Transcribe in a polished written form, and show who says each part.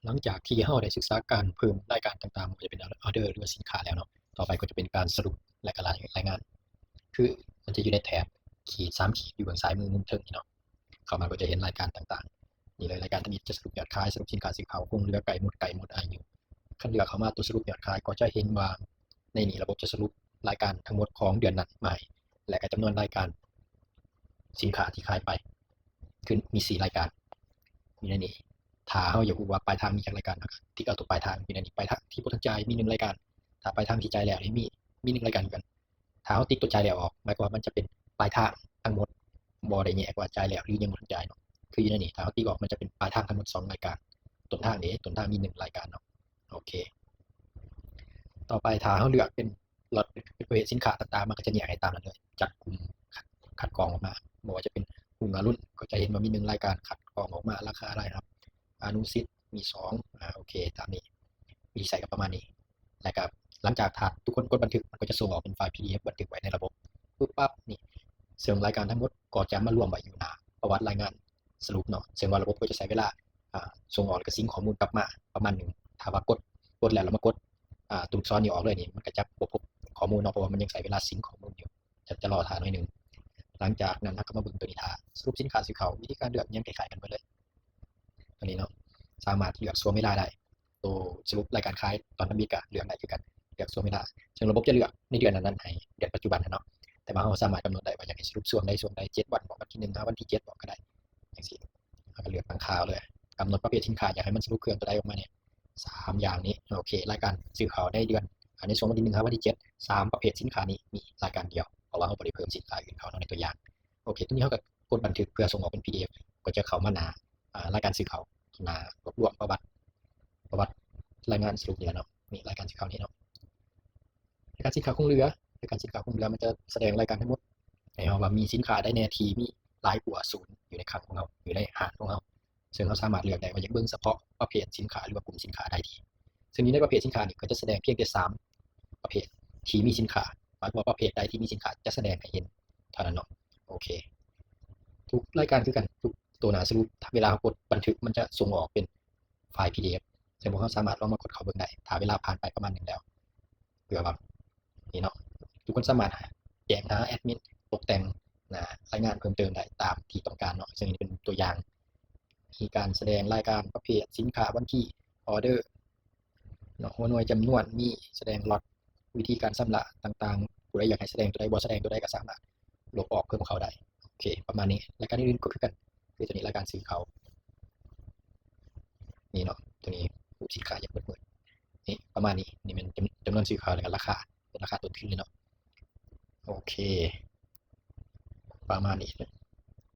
Speaker 1: หลังจากที่เราได้ศึกษาการเพิ่มรายการต่างๆไม่ว่าจะเป็นออร์เดอร์หรือว่าสินค้าแล้วเนาะต่อไปก็จะเป็นการสรุปและก็รายงานคือมันจะอยู่ในแถบขีด3ขีดอยู่เบื้องซ้ายมือมุมเทิงนี่เนาะเข้ามาก็จะเห็นรายการต่างๆนี่เลยรายการตัวนี้จะสรุปยอดขายสรุปสินค้าสีขาวคงเหลือไก่หมดอายุขั้นเลือกเข้ามาตัวสรุปยอดขายก็จะเห็นว่าในนี้ระบบจะสรุปรายการทั้งหมดของเดือนนั้นมาให้และก็จำนวนรายการสินค้าที่ขายไปคือมี4รายการมีในนี้ถ้าเราอยากรู้ว่าปลายทางมีจากรายการนะครับที่เอาตัวปลายทางมีในนี้ปลายทางที่ผู้สนใจมี1รายการถ้าปลายทางที่จ่ายแล้วนี่มี1รายการเหมือนกันถ้าเราติ๊กตัวจ่ายแล้วออกหมายความว่ามันจะเป็นปลายทางทั้งหมดบ่ได้แยกว่าจ่ายแล้วหรือยังบ่ทันจ่ายเนาะคืออยู่ในนี้ถ้าเราติ๊กออกมันจะเป็นปลายทางทั้งหมด2รายการต้นทางนี้ต้นทางมี1รายการเนาะโอเคต่อไปถ้าเราเลือกเป็นล็อตประเภทสินค้าต่างๆมันก็จะแยกให้ตามนั้นเลยจัดกลุ่มคัดกรองออกมาบ่ว่าจะเป็นกลุ่มรุ่นก็จะเห็นว่ามี1รายการคัดกรองออกมาราคาอะไรครับอนุสิทธิ์มี2โอเคตามนี้วิธีใส่ก็ประมาณนี้แล้วก็หลังจากถ้าทุกคนกดบันทึกมันก็จะส่งออกเป็นไฟล์ PDF บันทึกไว้ในระบบปุ๊บปั๊บนี่ซึ่งรายการทั้งหมดก็จะมารวมไว้อยู่หน้าประวัติรายงานสรุปเนาะซึ่งว่าระบบก็จะใช้เวลาส่งออกแล้วก็ซิงค์ข้อมูลกลับมาประมาณหนึ่งถ้าว่ากดแล้วเรามากดตัวอักษรนี้ออกเลยนี่มันก็จะบ่พบข้อมูลเนาะเพราะว่ามันยังใช้เวลาซิงค์ข้อมูลอยู่จะรอท่าหน่อยหนึ่งหลังจากนั้นเราก็มาเบิ่งตัวนี้ท่าสรุปสินค้าสีขาววิธีการเลือกยังคล้ายๆกันหมดเลยตัวนี้เนาะสามารถเลือกช่วงเวลาได้ตัวสรุปรายการขายตอนทำบิดก็เลือกได้คือกันเลือกช่วงเวลาซึ่งระบบจะเลือกในเดือนนั้นๆให้เดือนปัจจุบันนะเนาะแต่ว่าเราสามารถกำหนดได้ว่าอยากให้สรุปช่วงใด7วันบอกวันที่1วันที่7บอกก็ได้จังซี่เราก็เลือกตั้งค่าเลยกำหนดประเภทสินค้าอยากให้มันสรุปเครื่องตัวใดออกมาเนี่ย3อย่างนี้โอเครายการซื้อขาวในเดือนในช่วงวันที่1วันที่7 3ประเภทสินค้านี้มีรายการเดียวเพราะว่าเราบ่ได้เพิ่มสินค้าอื่นเข้าในตัวอย่างโอเคตัวนี้เราก็กดบันทึกเพื่อส่งออกเป็น PDF ก็จะเข้ามาหน้ารายการซื้อขาวหน้ารวบรวมประวัติรายงานสรุปนี่แหละเนาะนี่รายการสินค้านี้เนาะรายการสินค้าคงเหลือรายการสินค้าคงเหลือมันจะแสดงรายการทั้งหมดให้เราว่ามีสินค้าใดแน่ที่มีหลายกว่าศูนย์อยู่ในคลังของเราอยู่ในหางของเราซึ่งเราสามารถเลือกได้ว่าอยากเบิ่งเฉพาะประเภทสินค้าหรือว่ากลุ่มสินค้าใดที่ซึ่งในประเภทสินค้านี่ก็จะแสดงเพียงแต่3ประเภทที่มีสินค้าหมายความว่าประเภทใดที่มีสินค้าจะแสดงให้เห็นเท่านั้นเนาะโอเคทุกรายการคือกันทุกตัวหน้าสรุปเวลากดบันทึกมันจะส่งออกเป็นไฟล์ PDF ซึ่งพวกเราสามารถลองมากดเข้าเบิ่งได้ถ้าเวลาผ่านไปประมาณหนึ่งแล้วเผื่อแบบนี่เนาะทุกคนสามารถแจ้งหาแอดมินตกแต่งรายงานเพิ่มเติมได้ตามที่ต้องการเนาะซึ่งนี้เป็นตัวอย่างมีการแสดงรายการประเภทสินค้าวันที่ออเดอร์เนาะหัวหน่วยจำนวนมีแสดงล็อตวิธีการชำระต่างๆผู้ใดอยากให้แสดงตัวใดบ่แสดงตัวใดก็สามารถลบออกเพิ่มเขาได้โอเคประมาณนี้รายการอื่นๆก็คือกันคือตัวนี้รายการสีเขานี่เนาะตัวนี้สินค้าอย่างเปิดนี่ประมาณนี้นี่เป็นจำนวนสินค้าแล้วก็ราคาเป็นราคาต้นทุนเลยเนาะโอเคประมาณนี้